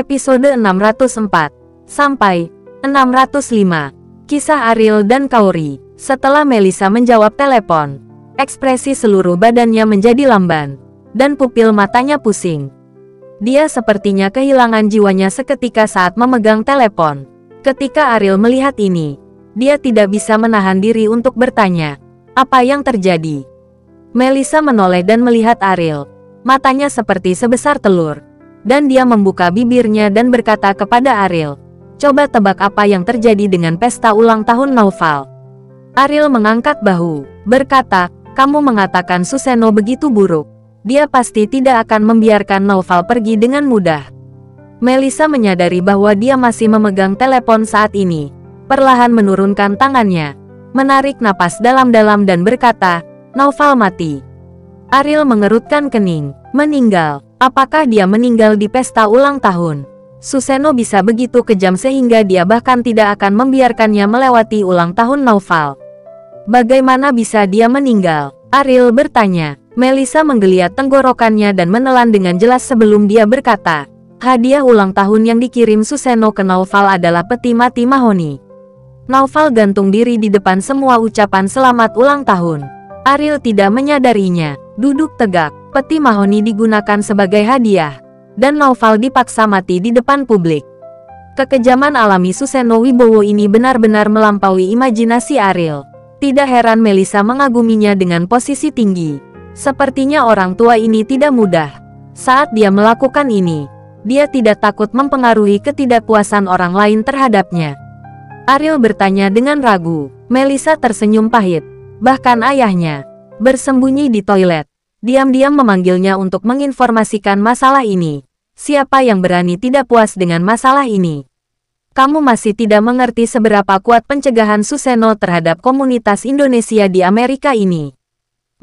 Episode 604 sampai 605. Kisah Ariel dan Kaori. Setelah Melissa menjawab telepon, ekspresi seluruh badannya menjadi lamban, dan pupil matanya pusing. Dia sepertinya kehilangan jiwanya seketika saat memegang telepon. Ketika Ariel melihat ini, dia tidak bisa menahan diri untuk bertanya, apa yang terjadi? Melissa menoleh dan melihat Ariel. Matanya seperti sebesar telur, dan dia membuka bibirnya dan berkata kepada Ariel, coba tebak apa yang terjadi dengan pesta ulang tahun Naufal. Ariel mengangkat bahu, berkata, kamu mengatakan Susanoo begitu buruk. Dia pasti tidak akan membiarkan Naufal pergi dengan mudah. Melissa menyadari bahwa dia masih memegang telepon saat ini. Perlahan menurunkan tangannya, menarik napas dalam-dalam dan berkata, Naufal mati. Ariel mengerutkan kening. Meninggal. Apakah dia meninggal di pesta ulang tahun? Susanoo bisa begitu kejam sehingga dia bahkan tidak akan membiarkannya melewati ulang tahun Naufal. Bagaimana bisa dia meninggal? Ariel bertanya. Melissa menggeliat tenggorokannya dan menelan dengan jelas sebelum dia berkata, hadiah ulang tahun yang dikirim Susanoo ke Naufal adalah peti mati mahoni. Naufal gantung diri di depan semua ucapan selamat ulang tahun. Ariel tidak menyadarinya. Duduk tegak, peti mahoni digunakan sebagai hadiah, dan Naufal dipaksa mati di depan publik. Kekejaman alami Susanoo Wibowo ini benar-benar melampaui imajinasi Ariel. Tidak heran Melissa mengaguminya dengan posisi tinggi. Sepertinya orang tua ini tidak mudah. Saat dia melakukan ini, dia tidak takut mempengaruhi ketidakpuasan orang lain terhadapnya. Ariel bertanya dengan ragu. Melissa tersenyum pahit. Bahkan ayahnya bersembunyi di toilet, diam-diam memanggilnya untuk menginformasikan masalah ini. Siapa yang berani tidak puas dengan masalah ini? Kamu masih tidak mengerti seberapa kuat pencegahan Susanoo terhadap komunitas Indonesia di Amerika ini.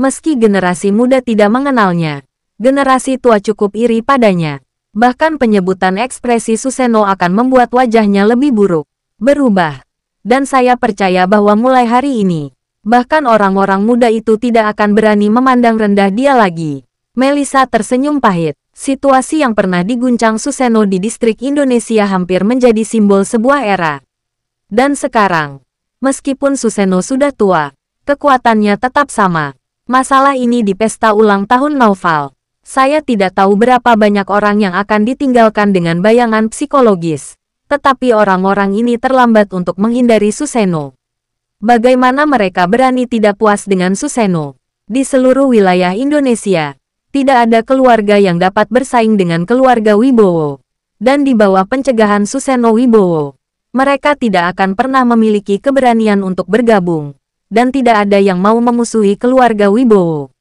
Meski generasi muda tidak mengenalnya, generasi tua cukup iri padanya. Bahkan penyebutan ekspresi Susanoo akan membuat wajahnya lebih buruk, berubah. Dan saya percaya bahwa mulai hari ini, bahkan orang-orang muda itu tidak akan berani memandang rendah dia lagi. Melissa tersenyum pahit. Situasi yang pernah diguncang Susanoo di distrik Indonesia hampir menjadi simbol sebuah era. Dan sekarang, meskipun Susanoo sudah tua, kekuatannya tetap sama. Masalah ini di pesta ulang tahun Naufal. Saya tidak tahu berapa banyak orang yang akan ditinggalkan dengan bayangan psikologis. Tetapi orang-orang ini terlambat untuk menghindari Susanoo. Bagaimana mereka berani tidak puas dengan Susanoo? Di seluruh wilayah Indonesia, tidak ada keluarga yang dapat bersaing dengan keluarga Wibowo. Dan di bawah pencegahan Susanoo Wibowo, mereka tidak akan pernah memiliki keberanian untuk bergabung. Dan tidak ada yang mau memusuhi keluarga Wibowo.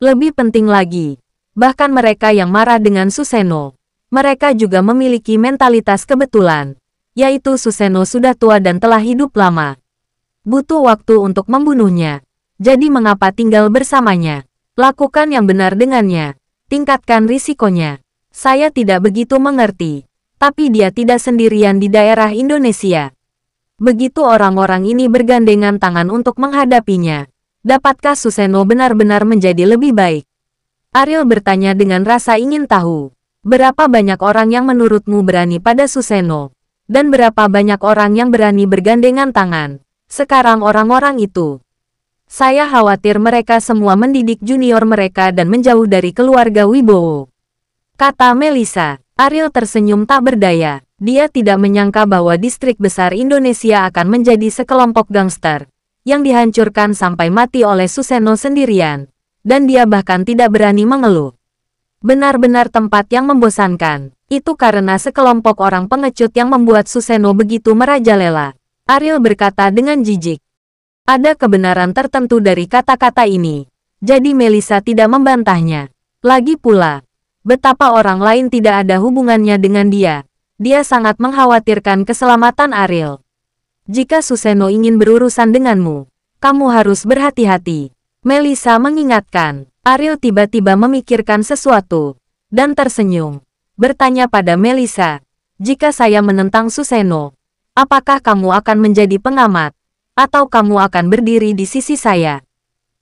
Lebih penting lagi, bahkan mereka yang marah dengan Susanoo, mereka juga memiliki mentalitas kebetulan, yaitu Susanoo sudah tua dan telah hidup lama. Butuh waktu untuk membunuhnya. Jadi mengapa tinggal bersamanya? Lakukan yang benar dengannya. Tingkatkan risikonya. Saya tidak begitu mengerti. Tapi dia tidak sendirian di daerah Indonesia. Begitu orang-orang ini bergandengan tangan untuk menghadapinya, dapatkah Susanoo benar-benar menjadi lebih baik? Ariel bertanya dengan rasa ingin tahu. Berapa banyak orang yang menurutmu berani pada Susanoo? Dan berapa banyak orang yang berani bergandengan tangan? Sekarang orang-orang itu. Saya khawatir mereka semua mendidik junior mereka dan menjauh dari keluarga Wibowo, kata Melissa. Ariel tersenyum tak berdaya. Dia tidak menyangka bahwa distrik besar Indonesia akan menjadi sekelompok gangster yang dihancurkan sampai mati oleh Susanoo sendirian. Dan dia bahkan tidak berani mengeluh. Benar-benar tempat yang membosankan. Itu karena sekelompok orang pengecut yang membuat Susanoo begitu merajalela. Ariel berkata dengan jijik. Ada kebenaran tertentu dari kata-kata ini. Jadi Melissa tidak membantahnya. Lagi pula, betapa orang lain tidak ada hubungannya dengan dia. Dia sangat mengkhawatirkan keselamatan Ariel. Jika Susanoo ingin berurusan denganmu, kamu harus berhati-hati. Melissa mengingatkan. Ariel tiba-tiba memikirkan sesuatu, dan tersenyum. Bertanya pada Melissa, jika saya menentang Susanoo, apakah kamu akan menjadi pengamat? Atau kamu akan berdiri di sisi saya?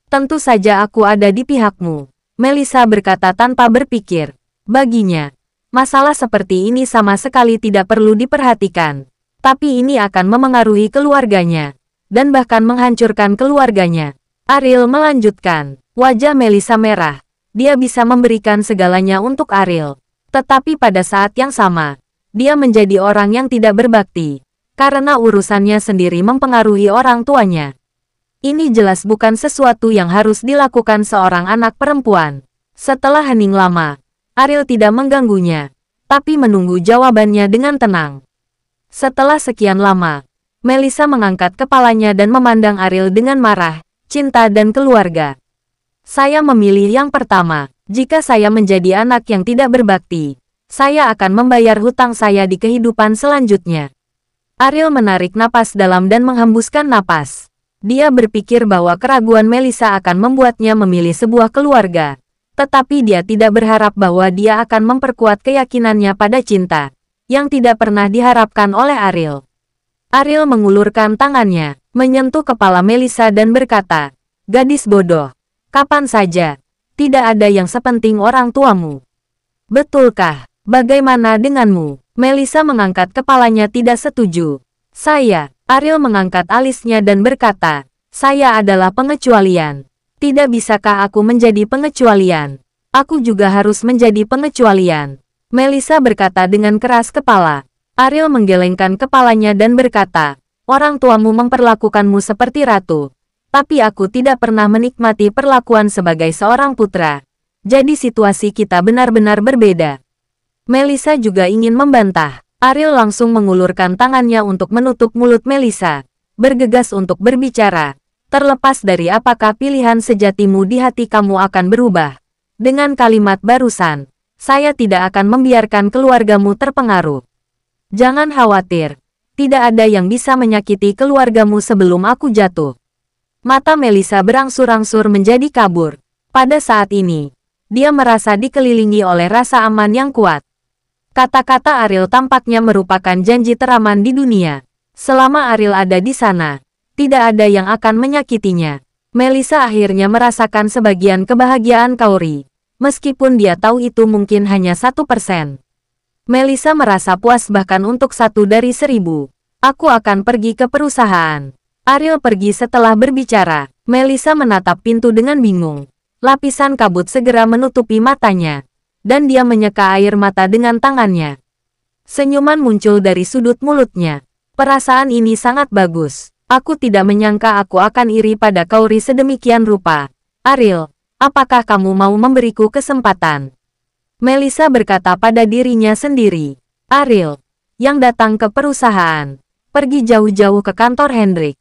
Tentu saja aku ada di pihakmu. Melissa berkata tanpa berpikir. Baginya, Masalah seperti ini sama sekali tidak perlu diperhatikan. Tapi ini akan memengaruhi keluarganya. Dan bahkan menghancurkan keluarganya. Ariel melanjutkan. Wajah Melissa merah. Dia bisa memberikan segalanya untuk Ariel. Tetapi pada saat yang sama, dia menjadi orang yang tidak berbakti. Karena urusannya sendiri mempengaruhi orang tuanya. Ini jelas bukan sesuatu yang harus dilakukan seorang anak perempuan. Setelah hening lama, Ariel tidak mengganggunya, tapi menunggu jawabannya dengan tenang. Setelah sekian lama, Melissa mengangkat kepalanya dan memandang Ariel dengan marah, cinta dan keluarga. Saya memilih yang pertama. Jika saya menjadi anak yang tidak berbakti, saya akan membayar hutang saya di kehidupan selanjutnya. Ariel menarik napas dalam dan menghembuskan napas. Dia berpikir bahwa keraguan Melissa akan membuatnya memilih sebuah keluarga. Tetapi dia tidak berharap bahwa dia akan memperkuat keyakinannya pada cinta yang tidak pernah diharapkan oleh Ariel. Ariel mengulurkan tangannya, menyentuh kepala Melissa dan berkata, "Gadis bodoh, kapan saja? Tidak ada yang sepenting orang tuamu." "Betulkah? Bagaimana denganmu?" Melissa mengangkat kepalanya tidak setuju. Ariel mengangkat alisnya dan berkata, "Saya adalah pengecualian. Tidak bisakah aku menjadi pengecualian? Aku juga harus menjadi pengecualian." Melissa berkata dengan keras kepala. Ariel menggelengkan kepalanya dan berkata, "Orang tuamu memperlakukanmu seperti ratu. Tapi aku tidak pernah menikmati perlakuan sebagai seorang putra. Jadi situasi kita benar-benar berbeda." Melissa juga ingin membantah. Ariel langsung mengulurkan tangannya untuk menutup mulut Melissa. Bergegas untuk berbicara. "Terlepas dari apakah pilihan sejatimu di hati kamu akan berubah. Dengan kalimat barusan, saya tidak akan membiarkan keluargamu terpengaruh. Jangan khawatir. Tidak ada yang bisa menyakiti keluargamu sebelum aku jatuh." Mata Melissa berangsur-angsur menjadi kabur. Pada saat ini, dia merasa dikelilingi oleh rasa aman yang kuat. Kata-kata Ariel tampaknya merupakan janji teraman di dunia. Selama Ariel ada di sana, tidak ada yang akan menyakitinya. Melissa akhirnya merasakan sebagian kebahagiaan Kaori. Meskipun dia tahu itu mungkin hanya 1%. Melissa merasa puas bahkan untuk 1 dari 1000. "Aku akan pergi ke perusahaan." Ariel pergi setelah berbicara. Melissa menatap pintu dengan bingung. Lapisan kabut segera menutupi matanya. Dan dia menyeka air mata dengan tangannya. Senyuman muncul dari sudut mulutnya. "Perasaan ini sangat bagus. Aku tidak menyangka aku akan iri pada Kaori sedemikian rupa. Ariel, apakah kamu mau memberiku kesempatan?" Melissa berkata pada dirinya sendiri. Ariel, yang datang ke perusahaan, pergi jauh-jauh ke kantor Hendrik.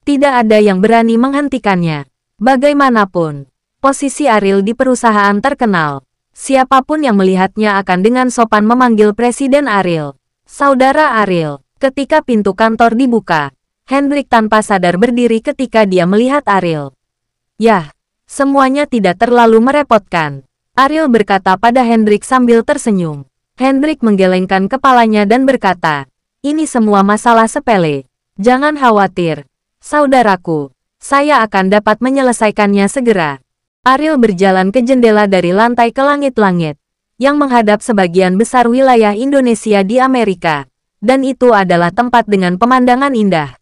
Tidak ada yang berani menghentikannya. Bagaimanapun, posisi Ariel di perusahaan terkenal. Siapapun yang melihatnya akan dengan sopan memanggil Presiden Ariel. "Saudara Ariel." Ketika pintu kantor dibuka, Hendrik tanpa sadar berdiri ketika dia melihat Ariel. "Yah, semuanya tidak terlalu merepotkan," Ariel berkata pada Hendrik sambil tersenyum. Hendrik menggelengkan kepalanya dan berkata, "Ini semua masalah sepele. Jangan khawatir, saudaraku. Saya akan dapat menyelesaikannya segera." Ariel berjalan ke jendela dari lantai ke langit-langit, yang menghadap sebagian besar wilayah Indonesia di Amerika. Dan itu adalah tempat dengan pemandangan indah.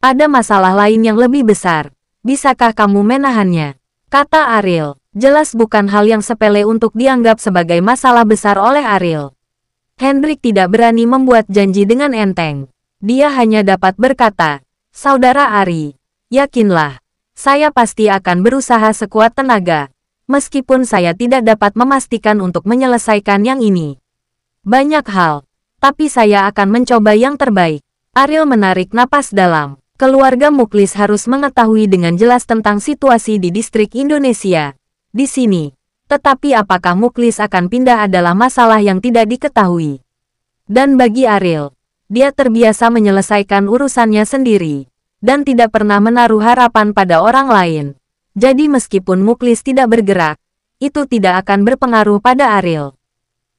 "Ada masalah lain yang lebih besar. Bisakah kamu menahannya?" kata Ariel. Jelas bukan hal yang sepele untuk dianggap sebagai masalah besar oleh Ariel. Hendrik tidak berani membuat janji dengan enteng. Dia hanya dapat berkata, "Saudara Ari, yakinlah, saya pasti akan berusaha sekuat tenaga. Meskipun saya tidak dapat memastikan untuk menyelesaikan yang ini. Banyak hal. Tapi saya akan mencoba yang terbaik." Ariel menarik napas dalam. Keluarga Muklis harus mengetahui dengan jelas tentang situasi di distrik Indonesia di sini. Tetapi apakah Muklis akan pindah adalah masalah yang tidak diketahui. Dan bagi Ariel, dia terbiasa menyelesaikan urusannya sendiri. Dan tidak pernah menaruh harapan pada orang lain. Jadi meskipun Muklis tidak bergerak, itu tidak akan berpengaruh pada Ariel.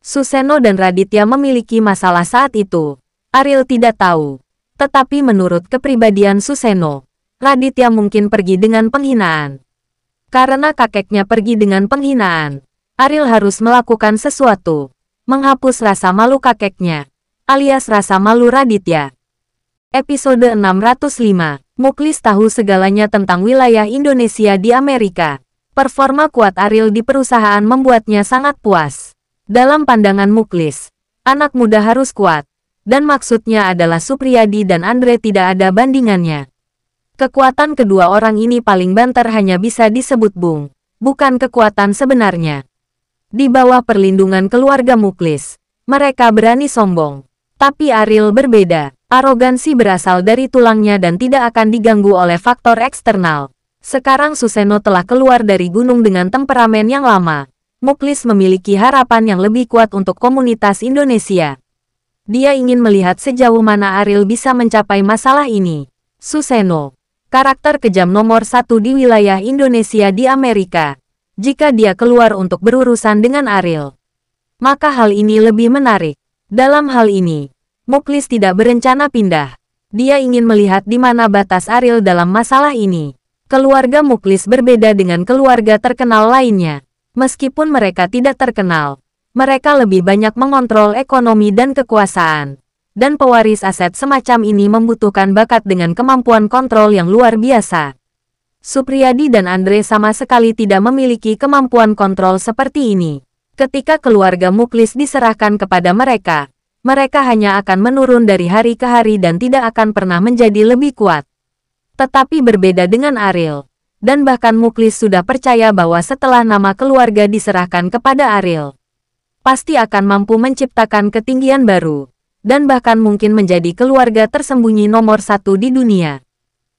Suseno dan Raditya memiliki masalah saat itu. Ariel tidak tahu. Tetapi menurut kepribadian Suseno, Raditya mungkin pergi dengan penghinaan. Karena kakeknya pergi dengan penghinaan, Ariel harus melakukan sesuatu. menghapus rasa malu kakeknya, alias rasa malu Raditya. Episode 605, Muklis tahu segalanya tentang wilayah Indonesia di Amerika. Performa kuat Ariel di perusahaan membuatnya sangat puas. Dalam pandangan Muklis, anak muda harus kuat, dan maksudnya adalah Supriyadi dan Andre tidak ada bandingannya. Kekuatan kedua orang ini paling banter hanya bisa disebut bung, bukan kekuatan sebenarnya. Di bawah perlindungan keluarga Muklis, mereka berani sombong. Tapi Ariel berbeda. Arogansi berasal dari tulangnya dan tidak akan diganggu oleh faktor eksternal. Sekarang Suseno telah keluar dari gunung dengan temperamen yang lama. Muklis memiliki harapan yang lebih kuat untuk komunitas Indonesia. Dia ingin melihat sejauh mana Ariel bisa mencapai masalah ini. Suseno, karakter kejam nomor 1 di wilayah Indonesia di Amerika. Jika dia keluar untuk berurusan dengan Ariel, maka hal ini lebih menarik. Dalam hal ini, Muklis tidak berencana pindah. Dia ingin melihat di mana batas Ariel dalam masalah ini. Keluarga Muklis berbeda dengan keluarga terkenal lainnya. Meskipun mereka tidak terkenal, mereka lebih banyak mengontrol ekonomi dan kekuasaan. Dan pewaris aset semacam ini membutuhkan bakat dengan kemampuan kontrol yang luar biasa. Supriyadi dan Andre sama sekali tidak memiliki kemampuan kontrol seperti ini. Ketika keluarga Muklis diserahkan kepada mereka, mereka hanya akan menurun dari hari ke hari dan tidak akan pernah menjadi lebih kuat. Tetapi berbeda dengan Ariel, dan bahkan Muklis sudah percaya bahwa setelah nama keluarga diserahkan kepada Ariel, pasti akan mampu menciptakan ketinggian baru, dan bahkan mungkin menjadi keluarga tersembunyi nomor 1 di dunia.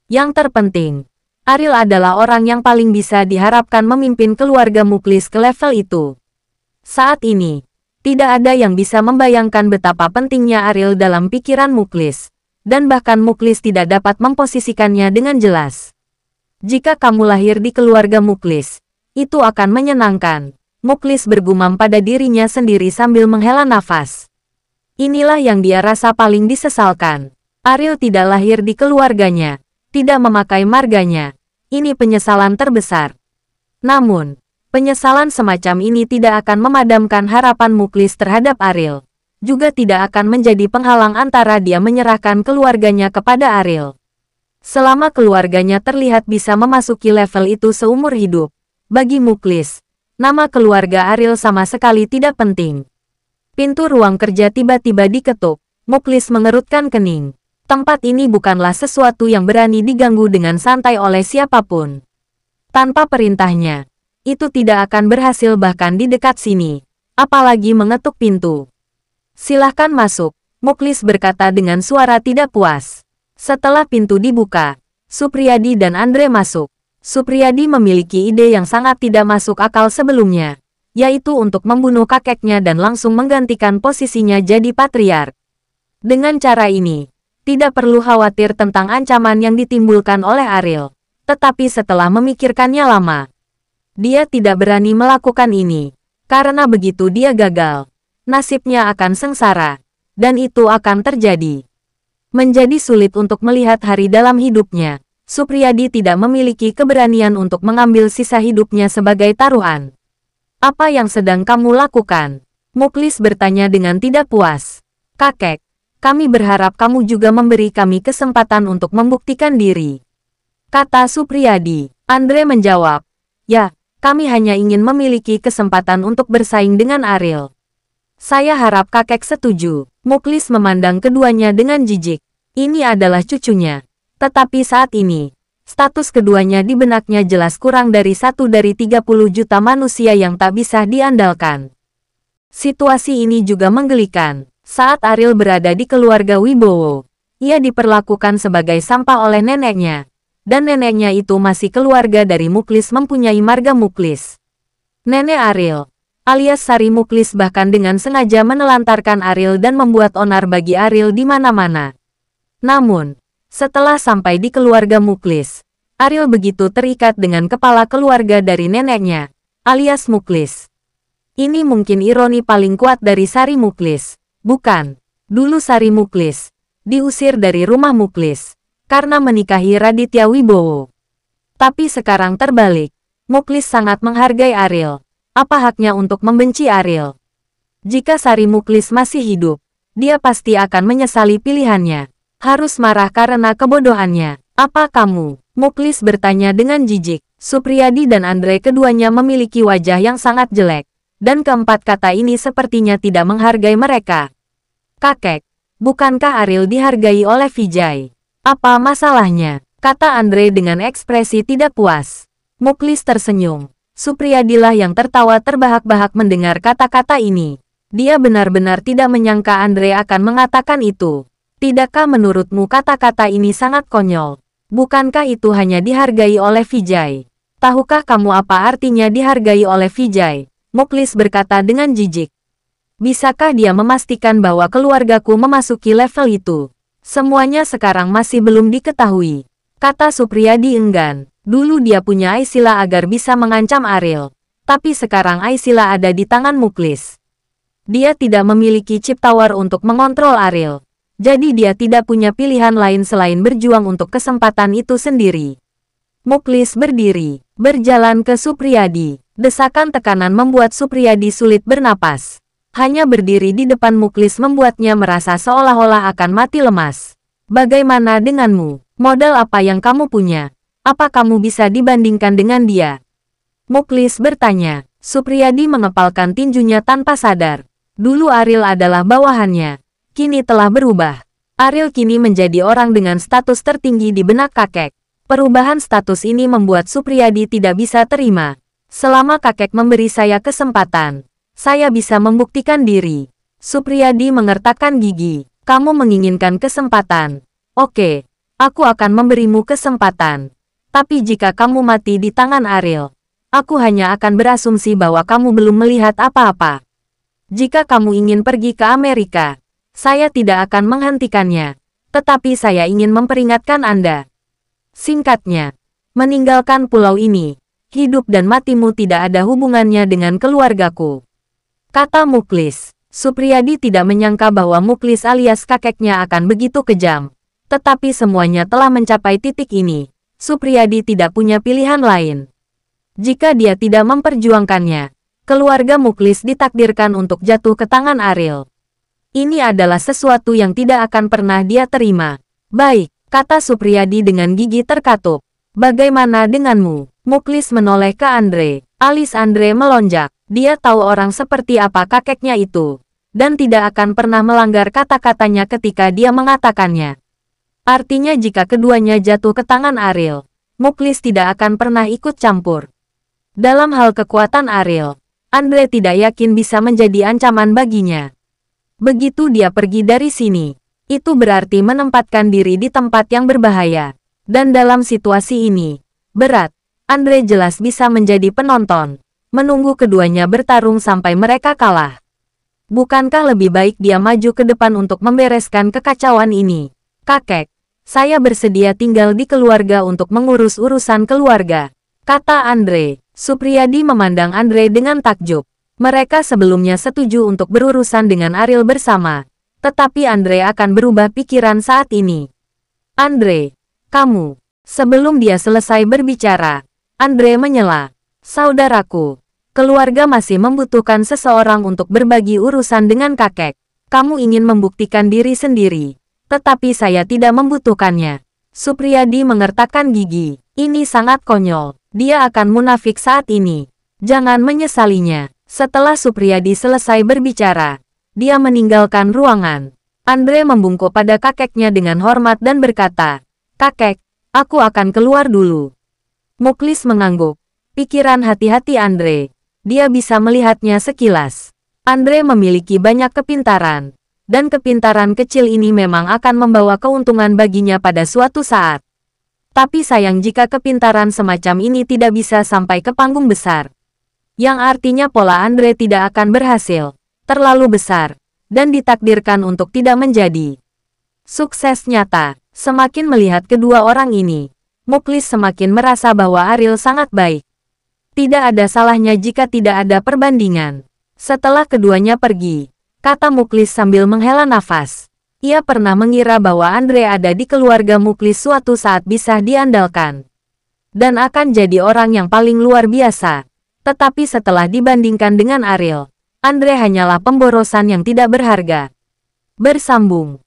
Yang terpenting, Ariel adalah orang yang paling bisa diharapkan memimpin keluarga Muklis ke level itu. Saat ini, tidak ada yang bisa membayangkan betapa pentingnya Ariel dalam pikiran Muklis, dan bahkan Muklis tidak dapat memposisikannya dengan jelas. Jika kamu lahir di keluarga Muklis, itu akan menyenangkan. Muklis bergumam pada dirinya sendiri sambil menghela nafas. Inilah yang dia rasa paling disesalkan. Ariel tidak lahir di keluarganya, tidak memakai marganya. Ini penyesalan terbesar. Namun, penyesalan semacam ini tidak akan memadamkan harapan Muklis terhadap Ariel. Juga tidak akan menjadi penghalang antara dia menyerahkan keluarganya kepada Ariel. Selama keluarganya terlihat bisa memasuki level itu seumur hidup, bagi Muklis, nama keluarga Ariel sama sekali tidak penting. Pintu ruang kerja tiba-tiba diketuk. Muklis mengerutkan kening. Tempat ini bukanlah sesuatu yang berani diganggu dengan santai oleh siapapun. Tanpa perintahnya, itu tidak akan berhasil bahkan di dekat sini, apalagi mengetuk pintu. Silahkan masuk, Muklis berkata dengan suara tidak puas. Setelah pintu dibuka, Supriyadi dan Andre masuk. Supriyadi memiliki ide yang sangat tidak masuk akal sebelumnya, yaitu untuk membunuh kakeknya dan langsung menggantikan posisinya jadi patriark. Dengan cara ini, tidak perlu khawatir tentang ancaman yang ditimbulkan oleh Ariel. Tetapi setelah memikirkannya lama, dia tidak berani melakukan ini, karena begitu dia gagal, nasibnya akan sengsara, dan itu akan terjadi. Menjadi sulit untuk melihat hari dalam hidupnya, Supriyadi tidak memiliki keberanian untuk mengambil sisa hidupnya sebagai taruhan. Apa yang sedang kamu lakukan? Muklis bertanya dengan tidak puas. Kakek, kami berharap kamu juga memberi kami kesempatan untuk membuktikan diri, kata Supriyadi. Andre menjawab, ya, kami hanya ingin memiliki kesempatan untuk bersaing dengan Ariel. Saya harap kakek setuju. Muklis memandang keduanya dengan jijik. Ini adalah cucunya. Tetapi saat ini, status keduanya di benaknya jelas kurang dari 1 dari 30 juta manusia yang tak bisa diandalkan. Situasi ini juga menggelikan. Saat Ariel berada di keluarga Wibowo, ia diperlakukan sebagai sampah oleh neneknya. Dan neneknya itu masih keluarga dari Muklis mempunyai marga Muklis. Nenek Ariel, alias Sari Muklis bahkan dengan sengaja menelantarkan Ariel dan membuat onar bagi Ariel di mana-mana. Namun, setelah sampai di keluarga Muklis, Ariel begitu terikat dengan kepala keluarga dari neneknya, alias Muklis. Ini mungkin ironi paling kuat dari Sari Muklis, bukan? Dulu Sari Muklis diusir dari rumah Muklis karena menikahi Raditya Wibowo. Tapi sekarang terbalik, Muklis sangat menghargai Ariel. Apa haknya untuk membenci Ariel? Jika Sari Muklis masih hidup, dia pasti akan menyesali pilihannya. Harus marah karena kebodohannya. Apa kamu? Muklis bertanya dengan jijik. Supriyadi dan Andre keduanya memiliki wajah yang sangat jelek. Dan keempat kata ini sepertinya tidak menghargai mereka. Kakek, bukankah Ariel dihargai oleh Vijay? Apa masalahnya? Kata Andre dengan ekspresi tidak puas. Muklis tersenyum. Supriyadilah yang tertawa terbahak-bahak mendengar kata-kata ini. Dia benar-benar tidak menyangka Andre akan mengatakan itu. Tidakkah menurutmu kata-kata ini sangat konyol? Bukankah itu hanya dihargai oleh Vijay? Tahukah kamu apa artinya dihargai oleh Vijay? Muklis berkata dengan jijik. Bisakah dia memastikan bahwa keluargaku memasuki level itu? Semuanya sekarang masih belum diketahui. Kata Supriyadi enggan. Dulu dia punya Aisila agar bisa mengancam Ariel. Tapi sekarang Aisila ada di tangan Muklis. Dia tidak memiliki chip tawar untuk mengontrol Ariel. Jadi dia tidak punya pilihan lain selain berjuang untuk kesempatan itu sendiri. Muklis berdiri, berjalan ke Supriyadi. Desakan tekanan membuat Supriyadi sulit bernapas. Hanya berdiri di depan Muklis membuatnya merasa seolah-olah akan mati lemas. Bagaimana denganmu? Modal apa yang kamu punya? Apa kamu bisa dibandingkan dengan dia? Muklis bertanya. Supriyadi mengepalkan tinjunya tanpa sadar. Dulu Ariel adalah bawahannya. Kini telah berubah. Ariel kini menjadi orang dengan status tertinggi di benak kakek. Perubahan status ini membuat Supriyadi tidak bisa terima. Selama kakek memberi saya kesempatan, saya bisa membuktikan diri. Supriyadi mengertakkan gigi. Kamu menginginkan kesempatan. Oke, aku akan memberimu kesempatan. Tapi jika kamu mati di tangan Ariel, aku hanya akan berasumsi bahwa kamu belum melihat apa-apa. Jika kamu ingin pergi ke Amerika, saya tidak akan menghentikannya. Tetapi saya ingin memperingatkan Anda. Singkatnya, meninggalkan pulau ini, hidup dan matimu tidak ada hubungannya dengan keluargaku. Kata Muklis. Supriyadi tidak menyangka bahwa Muklis alias kakeknya akan begitu kejam. Tetapi semuanya telah mencapai titik ini. Supriyadi tidak punya pilihan lain. Jika dia tidak memperjuangkannya, keluarga Muklis ditakdirkan untuk jatuh ke tangan Ariel. Ini adalah sesuatu yang tidak akan pernah dia terima. Baik, kata Supriyadi dengan gigi terkatup. Bagaimana denganmu? Muklis menoleh ke Andre. Alis Andre melonjak. Dia tahu orang seperti apa kakeknya itu. Dan tidak akan pernah melanggar kata-katanya ketika dia mengatakannya. Artinya jika keduanya jatuh ke tangan Ariel, Muklis tidak akan pernah ikut campur. Dalam hal kekuatan Ariel, Andre tidak yakin bisa menjadi ancaman baginya. Begitu dia pergi dari sini, itu berarti menempatkan diri di tempat yang berbahaya. Dan dalam situasi ini, berat, Andre jelas bisa menjadi penonton, menunggu keduanya bertarung sampai mereka kalah. Bukankah lebih baik dia maju ke depan untuk membereskan kekacauan ini? Kakek, saya bersedia tinggal di keluarga untuk mengurus urusan keluarga, kata Andre. Supriyadi memandang Andre dengan takjub. Mereka sebelumnya setuju untuk berurusan dengan Ariel bersama. Tetapi Andre akan berubah pikiran saat ini. Andre, kamu. Sebelum dia selesai berbicara, Andre menyela. Saudaraku, keluarga masih membutuhkan seseorang untuk berbagi urusan dengan kakek. Kamu ingin membuktikan diri sendiri. Tetapi saya tidak membutuhkannya. Supriyadi mengertakkan gigi. Ini sangat konyol. Dia akan munafik saat ini. Jangan menyesalinya. Setelah Supriyadi selesai berbicara, dia meninggalkan ruangan. Andre membungkuk pada kakeknya dengan hormat dan berkata, "Kakek, aku akan keluar dulu." Muklis mengangguk. Pikiran hati-hati Andre. Dia bisa melihatnya sekilas. Andre memiliki banyak kepintaran. Dan kepintaran kecil ini memang akan membawa keuntungan baginya pada suatu saat. Tapi sayang jika kepintaran semacam ini tidak bisa sampai ke panggung besar. Yang artinya pola Andre tidak akan berhasil, terlalu besar, dan ditakdirkan untuk tidak menjadi sukses nyata. Semakin melihat kedua orang ini, Muklis semakin merasa bahwa Ariel sangat baik. Tidak ada salahnya jika tidak ada perbandingan. Setelah keduanya pergi, kata Muklis sambil menghela nafas. Ia pernah mengira bahwa Andre ada di keluarga Muklis suatu saat bisa diandalkan. Dan akan jadi orang yang paling luar biasa. Tetapi setelah dibandingkan dengan Ariel, Andre hanyalah pemborosan yang tidak berharga. Bersambung.